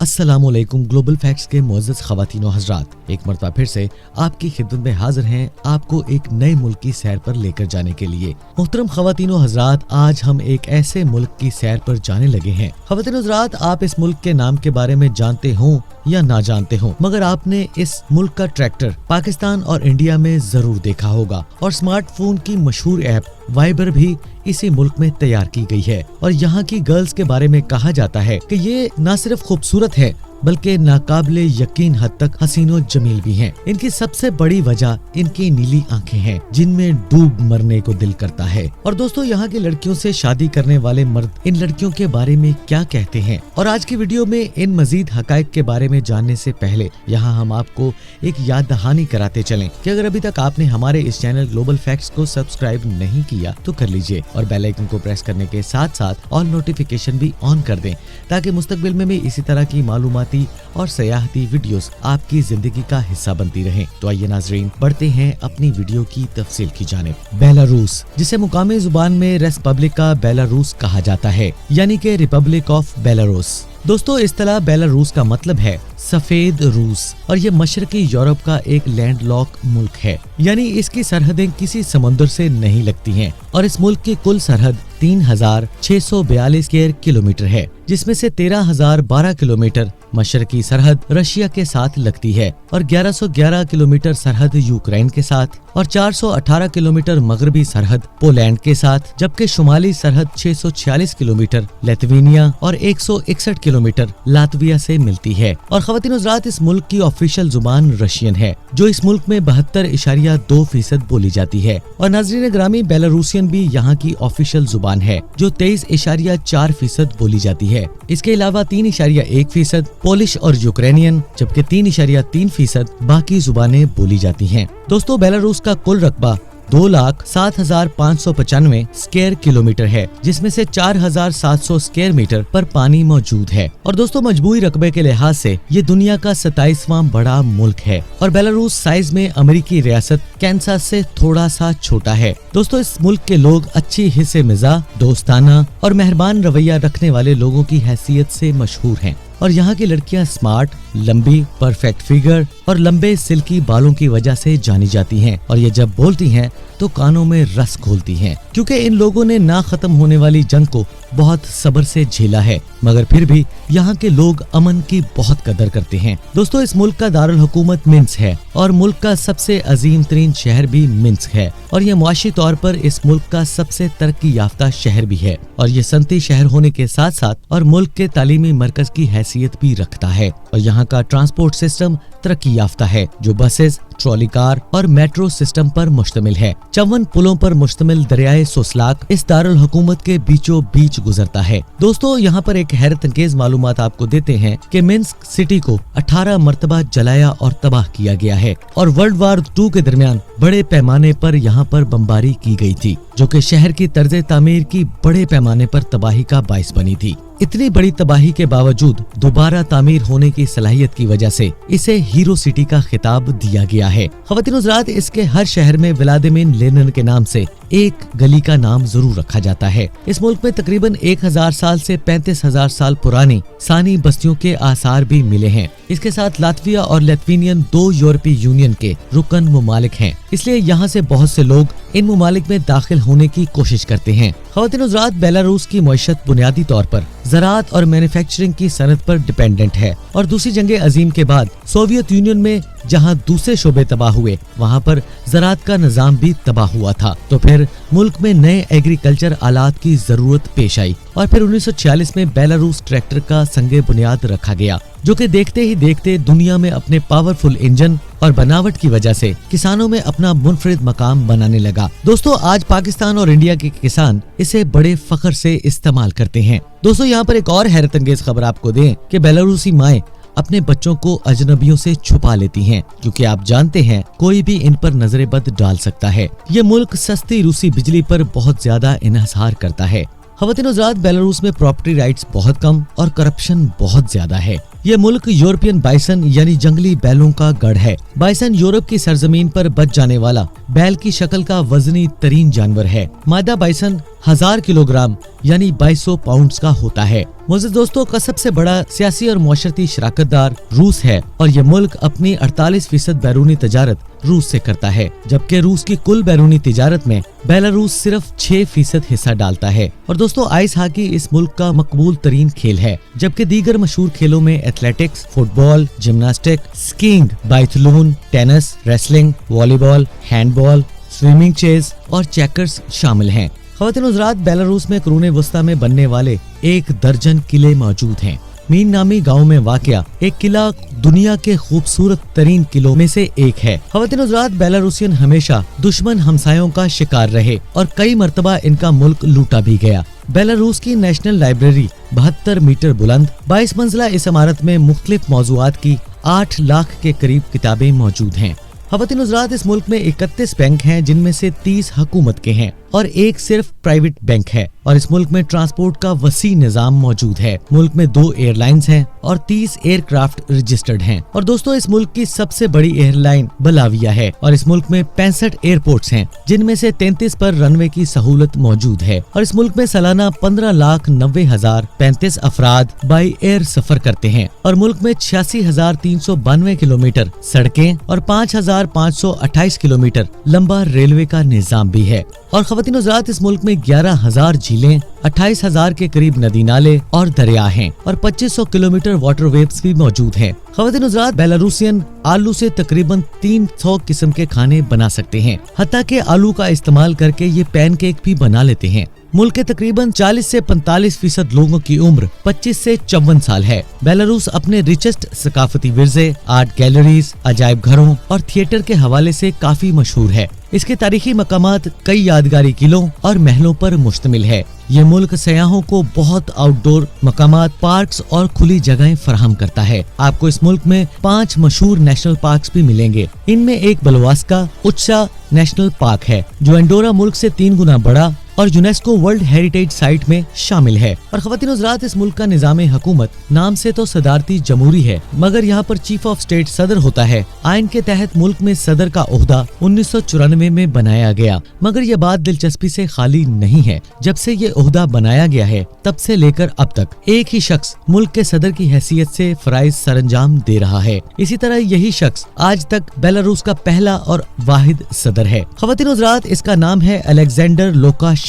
अस्सलामुअलैकुम। Global facts के मुअज़्ज़ज़ ख़वातीन व हज़रात, एक मरतबा फिर से आपकी खिदमत में हाजिर हैं आपको एक नए मुल्क की सैर पर लेकर जाने के लिए। मोहतरम ख़वातीन व हज़रात, आज हम एक ऐसे मुल्क की सैर पर जाने लगे हैं। ख़वातीन व हज़रात, आप इस मुल्क के नाम के बारे में जानते हों या ना जानते हों, मगर आपने इस मुल्क का ट्रैक्टर पाकिस्तान और इंडिया में जरूर देखा होगा और स्मार्टफोन की मशहूर ऐप वाइबर भी इसी मुल्क में तैयार की गई है। और यहाँ की गर्ल्स के बारे में कहा जाता है कि ये न सिर्फ खूबसूरत है बल्कि नाकाबिले यकीन हद तक हसीनो जमील भी हैं। इनकी सबसे बड़ी वजह इनकी नीली आंखें हैं जिनमें डूब मरने को दिल करता है। और दोस्तों, यहाँ की लड़कियों से शादी करने वाले मर्द इन लड़कियों के बारे में क्या कहते हैं, और आज की वीडियो में इन मजीद हकायक के बारे में जानने से पहले यहाँ हम आपको एक याद दहानी कराते चलें कि अगर अभी तक आपने हमारे इस चैनल ग्लोबल फैक्ट्स को सब्सक्राइब नहीं किया तो कर लीजिए और बेल आइकन को प्रेस करने के साथ साथ ऑल नोटिफिकेशन भी ऑन कर दें ताकि मुस्तकबिल में भी इसी तरह की मालूमाती और सयाहती वीडियोस आपकी जिंदगी का हिस्सा बनती रहें। तो आइए नाजरीन, बढ़ते हैं अपनी वीडियो की तफसील की जानिब। बेलारूस, जिसे मुकामी जुबान में रेस्पब्लिका बेलारूस कहा जाता है, यानी कि रिपब्लिक ऑफ बेलारूस। दोस्तों, इस्तिलाह बेलारूस का मतलब है सफेद रूस और ये मशरकी यूरोप का एक लैंडलॉक मुल्क है, यानी इसकी सरहदें किसी समुद्र से नहीं लगती हैं। और इस मुल्क की कुल सरहद 3642 स्क्वायर किलोमीटर है, जिसमें से 13012 किलोमीटर मशरकी सरहद रशिया के साथ लगती है और 1111 किलोमीटर सरहद यूक्रेन के साथ और 418 किलोमीटर मगरबी सरहद पोलैंड के साथ, जबकि शुमाली सरहद 646 किलोमीटर लिथुआनिया और 161 किलोमीटर लातविया से मिलती है। और ख़वातीन हज़रात, इस मुल्क की ऑफिशियल जुबान रशियन है, जो इस मुल्क में 72.2% बोली जाती है। और नाज़रीन ग्रामी, बेलारूसियन भी यहाँ की ऑफिशियल जुबान है, जो 23.4% बोली जाती है। इसके अलावा 3.1% पोलिश और यूक्रेनियन, जबकि 3.3% बाकी जुबानें बोली जाती हैं। दोस्तों, बेलारूस का कुल रकबा 2,07,595 स्क्वायर किलोमीटर है, जिसमें से 4,700 स्क्वायर मीटर पर पानी मौजूद है। और दोस्तों, मजबूरी रकबे के लिहाज से ये दुनिया का 27वां बड़ा मुल्क है और बेलारूस साइज में अमेरिकी रियासत कैंसास से थोड़ा सा छोटा है। दोस्तों, इस मुल्क के लोग अच्छी हिस्से मिजाज, दोस्ताना और मेहरबान रवैया रखने वाले लोगों की हैसियत से मशहूर हैं। और यहाँ की लड़कियाँ स्मार्ट, लंबी, परफेक्ट फिगर और लंबे सिल्की बालों की वजह से जानी जाती हैं। और ये जब बोलती हैं तो कानों में रस घोलती हैं, क्योंकि इन लोगों ने ना खत्म होने वाली जंग को बहुत सब्र से झेला है, मगर फिर भी यहाँ के लोग अमन की बहुत कदर करते हैं। दोस्तों, इस मुल्क का दारुल हुकूमत मिन्स्क है और मुल्क का सबसे अजीम तरीन शहर भी मिन्स्क है। और ये मुआशी तौर पर इस मुल्क का सबसे तरक्की याफ्ता शहर भी है। और ये सनती शहर होने के साथ साथ और मुल्क के तालीमी मरकज की हैसियत भी रखता है। और यहाँ का ट्रांसपोर्ट सिस्टम तरक्की याफ्ता है, जो बसेस, ट्रॉली कार और मेट्रो सिस्टम पर मुश्तमिल है। 54 पुलों पर मुश्तमिल दरियाए सोसलाक इस दारुल हुकूमत के बीचों बीच गुजरता है। दोस्तों, यहाँ पर एक हैरत अंगेज मालूमात आपको देते हैं कि मिन्स्क सिटी को 18 मरतबा जलाया और तबाह किया गया है और वर्ल्ड वार 2 के दरमियान बड़े पैमाने पर यहाँ पर बमबारी की गई थी, जो कि शहर की तर्ज तामीर की बड़े पैमाने पर तबाही का बाइस बनी थी। इतनी बड़ी तबाही के बावजूद दोबारा तामीर होने की सलाहियत की वजह से इसे हीरो सिटी का खिताब दिया गया है। ख़वातीन हज़रात, इसके हर शहर में व्लादिमीर लेनिन के नाम से एक गली का नाम जरूर रखा जाता है। इस मुल्क में तकरीबन 1000 साल से 35,000 साल पुरानी सानी बस्तियों के आसार भी मिले हैं। इसके साथ लातविया और लिथुआनियन 2 यूरोपीय यूनियन के रुकन मुमालिक हैं, इसलिए यहाँ से बहुत से लोग इन मुमालिक में दाखिल होने की कोशिश करते हैं। ख़वातीन हज़रात, बेलारूस की मईशत बुनियादी तौर पर ज़राअत और मैन्युफैक्चरिंग की सनत पर डिपेंडेंट है। और दूसरी जंग अजीम के बाद सोवियत यूनियन में जहां दूसरे शोबे तबाह हुए, वहां पर ज़राअत का निजाम भी तबाह हुआ था। तो फिर मुल्क में नए एग्रीकल्चर आलात की जरूरत पेश आई और फिर 1946 में बेलारूस ट्रैक्टर का संगे बुनियाद रखा गया, जो कि देखते ही देखते दुनिया में अपने पावरफुल इंजन और बनावट की वजह से किसानों में अपना मुनफरिद मकाम बनाने लगा। दोस्तों, आज पाकिस्तान और इंडिया के किसान इसे बड़े फख्र से इस्तेमाल करते हैं। दोस्तों, यहाँ पर एक और हैरत अंगेज खबर आपको दें कि बेलारूसी माएँ अपने बच्चों को अजनबियों से छुपा लेती हैं, क्योंकि आप जानते हैं कोई भी इन पर नजरे बद डाल सकता है। ये मुल्क सस्ती रूसी बिजली पर बहुत ज्यादा इन्हिसार करता है। ख़वातीन हज़रात, बेलारूस में प्रॉपर्टी राइट्स बहुत कम और करप्शन बहुत ज्यादा है। ये मुल्क यूरोपियन बाइसन यानी जंगली बैलों का गढ़ है। बाइसन यूरोप की सरजमीन पर बच जाने वाला बैल की शक्ल का वजनी तरीन जानवर है। मादा बाइसन 1000 किलोग्राम यानी 2200 पाउंड्स का होता है। मुझे दोस्तों का सबसे बड़ा सियासी और मुआशरती शराकतदार रूस है और ये मुल्क अपनी 48% बैरूनी तजारत रूस से करता है, जबकि रूस की कुल बैरूनी तिजारत में बेलारूस सिर्फ 6% हिस्सा डालता है। और दोस्तों आइस हॉकी इस मुल्क का मकबूल तरीन खेल है, जबकि दीगर मशहूर खेलों में athletics, football, gymnastic, skiing, biathlon, tennis, wrestling, volleyball, handball, swimming, chess और चेकर्स शामिल हैं। ख़वातीन हज़रात, बेलारूस में कुरून वस्ता में बनने वाले 1 दर्जन किले मौजूद हैं। मीन नामी गांव में वाक़या एक किला दुनिया के खूबसूरत तरीन किलों में से एक है। ख़वातीन हज़रात, बेलारूसियन हमेशा दुश्मन हमसायों का शिकार रहे और कई मर्तबा इनका मुल्क लूटा भी गया। बेलारूस की नेशनल लाइब्रेरी 72 मीटर बुलंद 22 मंजिला इस इमारत में मुख्तलिफ मौज़ूआत की 8 लाख के करीब किताबें मौजूद हैं। ख़वातीन हज़रात, इस मुल्क में 31 बैंक हैं, जिनमें से 30 हुकूमत के हैं और एक सिर्फ प्राइवेट बैंक है। और इस मुल्क में ट्रांसपोर्ट का वसी निज़ाम मौजूद है। मुल्क में 2 एयरलाइंस हैं और 30 एयरक्राफ्ट रजिस्टर्ड हैं। और दोस्तों इस मुल्क की सबसे बड़ी एयरलाइन बलाविया है और इस मुल्क में 65 एयरपोर्ट्स हैं, जिनमें से 33 पर रनवे की सहूलत मौजूद है। और इस मुल्क में सालाना 15,90,035 अफराद बाई एयर सफर करते हैं और मुल्क में 86,392 किलोमीटर सड़कें और 5,528 किलोमीटर लंबा रेलवे का निजाम भी है। और ख़वातीन हज़रात, इस मुल्क में 11,000 झीलें, 28,000 के करीब नदी नाले और दरिया हैं और 2500 किलोमीटर वाटरवेज भी मौजूद हैं। ख़वातीन हज़रात, बेलारूसियन आलू से तकरीबन 300 किस्म के खाने बना सकते हैं, हत्ता के आलू का इस्तेमाल करके ये पैनकेक भी बना लेते हैं। मुल्क के तकरीबन 40 से 45% लोगों की उम्र 25 से 54 साल है। बेलारूस अपने रिचेस्ट सकाफती विरसे, आर्ट गैलरीज, अजायब घरों और थिएटर के हवाले से काफी मशहूर है। इसके तारीखी मकामात कई यादगारी किलों और महलों पर मुश्तमिल है। ये मुल्क सयाहों को बहुत आउटडोर मकामात, पार्क्स और खुली जगहें फराहम करता है। आपको इस मुल्क में 5 मशहूर नेशनल पार्क्स भी मिलेंगे। इनमें एक बलवास्का उच्चा नेशनल पार्क है, जो एंडोरा मुल्क से 3 गुना बड़ा और यूनेस्को वर्ल्ड हेरिटेज साइट में शामिल है। और ख़वातीन हज़रात, इस मुल्क का निज़ाम हुकूमत नाम से तो सदारती जमहूरी है, मगर यहाँ पर चीफ ऑफ स्टेट सदर होता है। आइन के तहत मुल्क में सदर का ओहदा 1994 में बनाया गया, मगर यह बात दिलचस्पी से खाली नहीं है। जब से ये ओहदा बनाया गया है, तब से लेकर अब तक एक ही शख्स मुल्क के सदर की हैसियत से फराइज सरंजाम दे रहा है। इसी तरह यही शख्स आज तक बेलारूस का पहला और वाहिद सदर है। ख़वातीन हज़रात, इसका नाम है अलेक्जेंडर लुकाशेंको,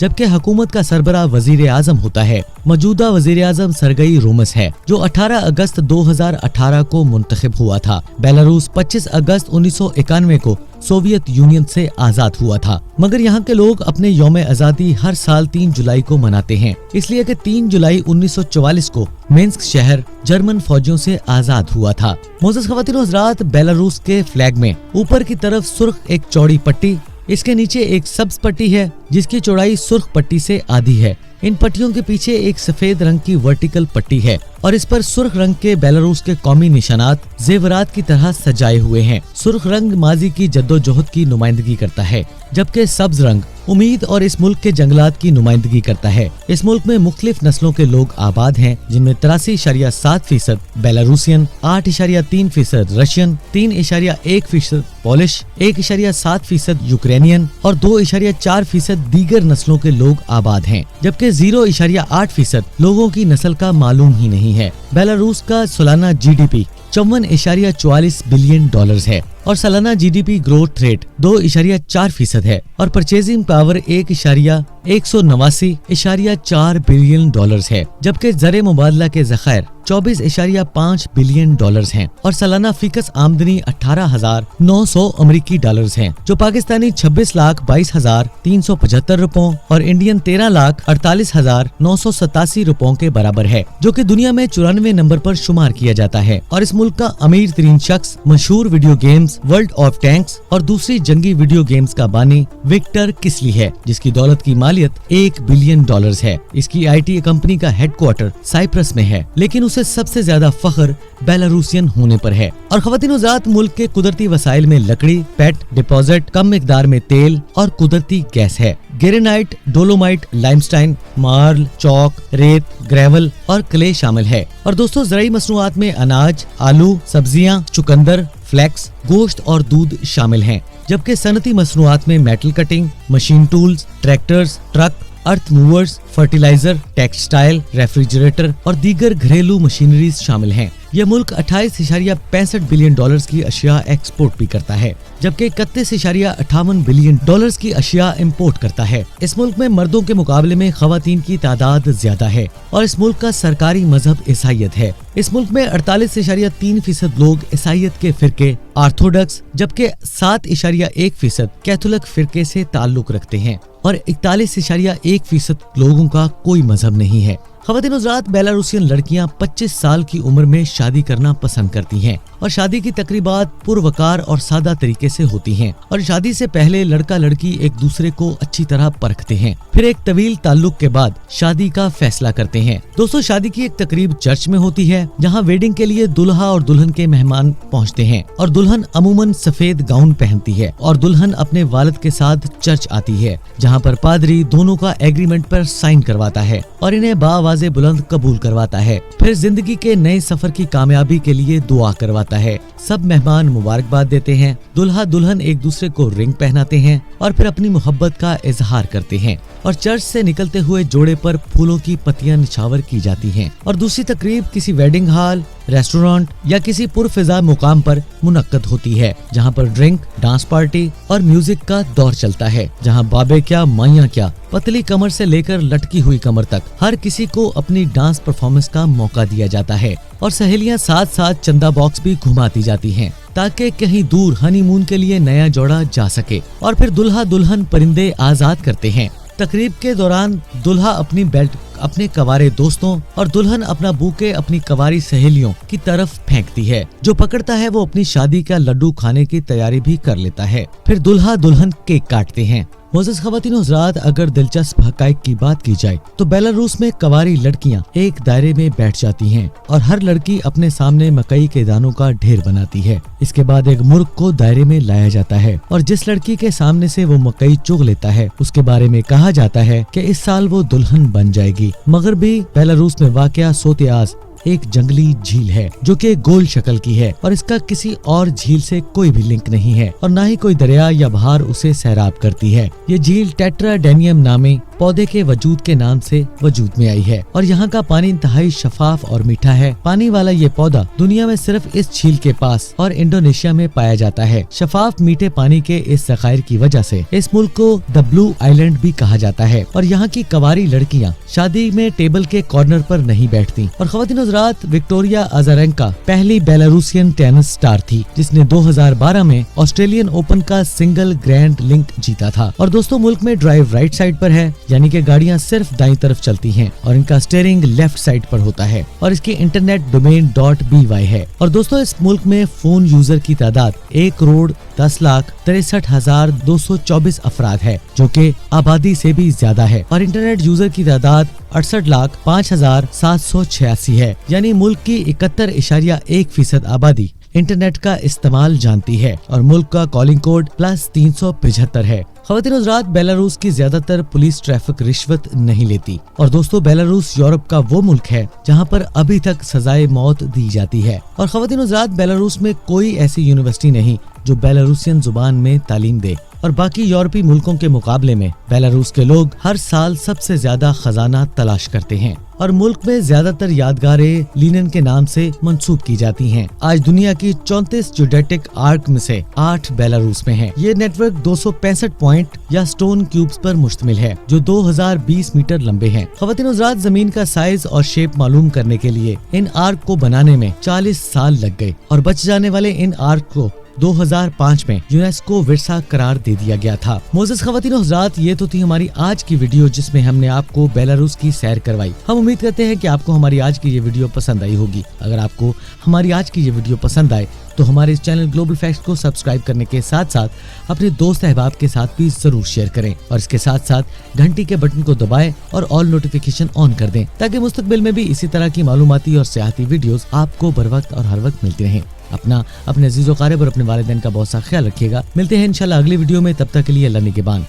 जबकि हुकूमत का सरबरा वजीर आजम होता है। मौजूदा वजीर आजम सरगई रोमस है, जो 18 अगस्त 2018 को मुंतखब हुआ था। बेलारूस 25 अगस्त 1991 को सोवियत यूनियन से आजाद हुआ था, मगर यहाँ के लोग अपने यौम आजादी हर साल 3 जुलाई को मनाते हैं, इसलिए कि 3 जुलाई 1944 को मिन्स्क शहर जर्मन फौजियों से आजाद हुआ था। मोअज़्ज़ज़ ख़वातीन व हज़रात, बेलारूस के फ्लैग में ऊपर की तरफ सुर्ख एक चौड़ी पट्टी, इसके नीचे एक सब्ज पट्टी है जिसकी चौड़ाई सुर्ख पट्टी से आधी है। इन पट्टियों के पीछे एक सफेद रंग की वर्टिकल पट्टी है और इस पर सुर्ख रंग के बेलारूस के कौमी निशानात जेवरात की तरह सजाए हुए हैं। सुर्ख रंग माजी की जद्दोजहद की नुमाइंदगी करता है, जबकि सब्ज रंग उम्मीद और इस मुल्क के जंगलात की नुमाइंदगी करता है। इस मुल्क में मुख्तलिफ नस्लों के लोग आबाद हैं, जिनमें 83.7% बेलारूसियन, 8.3% रशियन, 3.1% पोलिश, 1.7% यूक्रेनियन और 2.4% दीगर नस्लों के लोग आबाद हैं, जबकि 0.8% लोगों की नस्ल का मालूम ही नहीं है। बेलारूस का सालाना GDP 54.44 बिलियन डॉलर्स है और सालाना GDP ग्रोथ रेट 2.4% है और परचेजिंग पावर 1.189.4 बिलियन डॉलर्स है, जबकि ज़र मुबादला के ज़खायर 24.5 बिलियन डॉलर्स हैं और सालाना फिक्स आमदनी 18,900 अमेरिकी डॉलर्स हैं, जो पाकिस्तानी 26,22,375 रुपयों और इंडियन 13,48,987 रुपयों के बराबर है, जो कि दुनिया में 94 नंबर पर शुमार किया जाता है। और इस मुल्क का अमीर तरीन शख्स मशहूर video games world of tanks और दूसरी जंगी वीडियो गेम्स का बानी विक्टर किस्ली है, जिसकी दौलत की मालियत 1 बिलियन डॉलर्स है। इसकी IT कंपनी का हेडक्वार्टर साइप्रस में है, लेकिन उसे सबसे ज्यादा फख्र बेलारूसियन होने पर है। और ख़वातीन हज़रात, मुल्क के कुदरती वसाइल में लकड़ी, पेट डिपॉजिट, कम मिकदार में तेल और कुदरती गैस है। ग्रेनाइट, डोलोमाइट, लाइमस्टाइन, मार्ल, चौक, रेत, ग्रेवल और क्ले शामिल है। और दोस्तों ज़राई मसनूआत में अनाज, आलू, सब्जियां, चुकंदर, फ्लेक्स, गोश्त और दूध शामिल हैं। जबकि सनती मसनूआत में metal cutting, machine tools, tractors, truck, earth movers, fertilizer, textile, refrigerator और दीगर घरेलू मशीनरीज शामिल हैं। यह मुल्क 28.65 बिलियन डॉलर्स की अशिया एक्सपोर्ट भी करता है, जबकि 31.58 बिलियन डॉलर्स की अशिया इंपोर्ट करता है। इस मुल्क में मर्दों के मुकाबले में खवातीन की तादाद ज्यादा है और इस मुल्क का सरकारी मजहब ईसाईयत है। इस मुल्क में 48.3% लोग ईसाईयत के फिरके ऑर्थोडॉक्स, जबकि 7.1% कैथोलिक फिरके से ताल्लुक रखते हैं और 41.1% लोगों का कोई मजहब नहीं है। ख़वातीन हज़रात, बेलारूसियन लड़कियां 25 साल की उम्र में शादी करना पसंद करती हैं और शादी की तकरीबात पुरवकार और सादा तरीके से होती हैं और शादी से पहले लड़का लड़की एक दूसरे को अच्छी तरह परखते हैं, फिर एक तवील ताल्लुक के बाद शादी का फैसला करते हैं। दोस्तों शादी की एक तकरीब चर्च में होती है, जहाँ वेडिंग के लिए दुल्हा और दुल्हन के मेहमान पहुँचते हैं और दुल्हन अमूमन सफेद गाउन पहनती है और दुल्हन अपने वालिद के साथ चर्च आती है, जहाँ पर पादरी दोनों का एग्रीमेंट पर साइन करवाता है और इन्हें बाआवाज़े बुलंद कबूल करवाता है। फिर जिंदगी के नए सफर की कामयाबी के लिए दुआ करवाता है। सब मेहमान मुबारकबाद देते हैं, दुल्हा दुल्हन एक दूसरे को रिंग पहनाते हैं और फिर अपनी मोहब्बत का इजहार करते हैं और चर्च से निकलते हुए जोड़े पर फूलों की पत्तियां निछावर की जाती हैं और दूसरी तकरीब किसी वेडिंग हॉल, रेस्टोरेंट या किसी पुरफिजा मुकाम पर मुनक्कद होती है, जहां पर ड्रिंक, डांस पार्टी और म्यूजिक का दौर चलता है, जहां बाबे क्या माइयां क्या, पतली कमर से लेकर लटकी हुई कमर तक हर किसी को अपनी डांस परफॉर्मेंस का मौका दिया जाता है और सहेलियां साथ साथ चंदा बॉक्स भी घुमाती जाती हैं ताकि कहीं दूर हनीमून के लिए नया जोड़ा जा सके और फिर दुल्हा दुल्हन परिंदे आजाद करते हैं। तकरीब के दौरान दुल्हा अपनी बेल्ट अपने कवारे दोस्तों और दुल्हन अपना बूके अपनी कवारी सहेलियों की तरफ फेंकती है। जो पकड़ता है वो अपनी शादी का लड्डू खाने की तैयारी भी कर लेता है। फिर दुल्हा दुल्हन केक काटते हैं। मोअज़्ज़ज़ ख़वातीन और हज़रात, अगर दिलचस्प हक़ाइक़ की बात की जाए तो बेलारूस में कवारी लड़कियां एक दायरे में बैठ जाती हैं और हर लड़की अपने सामने मकई के दानों का ढेर बनाती है। इसके बाद एक मुर्ग को दायरे में लाया जाता है और जिस लड़की के सामने से वो मकई चुग लेता है उसके बारे में कहा जाता है कि इस साल वो दुल्हन बन जाएगी। मगरबी बेलारूस में वाक़या सोतियाज एक जंगली झील है जो कि गोल शक्ल की है और इसका किसी और झील से कोई भी लिंक नहीं है और न ही कोई दरिया या बहार उसे सैराब करती है। ये झील टेट्राडेनियम नामे पौधे के वजूद के नाम से वजूद में आई है और यहाँ का पानी इंतहाई शफाफ और मीठा है। पानी वाला ये पौधा दुनिया में सिर्फ इस झील के पास और इंडोनेशिया में पाया जाता है। शफाफ मीठे पानी के इस ज़खायर की वजह से इस मुल्क को द ब्लू आइलैंड भी कहा जाता है और यहाँ की कवारी लड़कियाँ शादी में टेबल के कॉर्नर पर नहीं बैठती। और ख़वातीन हज़रात, विक्टोरिया अज़ारेंका पहली बेलारूसियन टेनिस स्टार थी जिसने 2012 में ऑस्ट्रेलियन ओपन का सिंगल ग्रैंड लिंक जीता था। और दोस्तों मुल्क में ड्राइव राइट साइड पर है, यानी कि गाड़ियां सिर्फ दाईं तरफ चलती हैं और इनका स्टीयरिंग लेफ्ट साइड पर होता है और इसकी इंटरनेट डोमेन .by है। और दोस्तों इस मुल्क में फोन यूजर की तादाद 1,10,63,224 अफराद है जो कि आबादी से भी ज्यादा है और इंटरनेट यूजर की तादाद 68,05,786 है, यानी मुल्क की 71.1% आबादी इंटरनेट का इस्तेमाल जानती है और मुल्क का कॉलिंग कोड +375 है। ख़वातीन हज़रात, बेलारूस की ज्यादातर पुलिस ट्रैफिक रिश्वत नहीं लेती और दोस्तों बेलारूस यूरोप का वो मुल्क है जहाँ पर अभी तक सजाए मौत दी जाती है। और ख़वातीन हज़रात, बेलारूस में कोई ऐसी यूनिवर्सिटी नहीं जो बेलारूसियन जुबान में तालीम दे और बाकी यूरोपीय मुल्कों के मुकाबले में बेलारूस के लोग हर साल सबसे ज्यादा खजाना तलाश करते हैं और मुल्क में ज्यादातर यादगारें लीनिन के नाम से मंसूब की जाती हैं। आज दुनिया की 34 ज्योडेटिक आर्क में से 8 बेलारूस में हैं। ये नेटवर्क 265 पॉइंट या स्टोन क्यूब्स पर मुश्तमिल है जो 2020 मीटर लंबे हैं। ख़वातीन हज़रात, जमीन का साइज और शेप मालूम करने के लिए इन आर्क को बनाने में 40 साल लग गए और बच जाने वाले इन आर्क को 2005 में यूनेस्को विरसा करार दे दिया गया था। मोअज़्ज़ज़ ख़वातीन और हज़रात, ये तो थी हमारी आज की वीडियो जिसमें हमने आपको बेलारूस की सैर करवाई। हम उम्मीद करते हैं कि आपको हमारी आज की ये वीडियो पसंद आई होगी। अगर आपको हमारी आज की ये वीडियो पसंद आए तो हमारे इस चैनल ग्लोबल फैक्ट्स को सब्सक्राइब करने के साथ साथ अपने दोस्त अहबाब के साथ भी जरूर शेयर करें और इसके साथ साथ घंटी के बटन को दबाएं और ऑल नोटिफिकेशन ऑन कर दें ताकि मुस्तकबिल में भी इसी तरह की मालूमाती और सियाहती वीडियोस आपको बर वक्त और हर वक्त मिलती रहें। अपने अजीज़ व क़ारिब और अपने वालिदैन का बहुत सा ख्याल रखिएगा। मिलते हैं इंशाल्लाह अगली वीडियो में, तब तक के लिए अल्लाह निगहबान।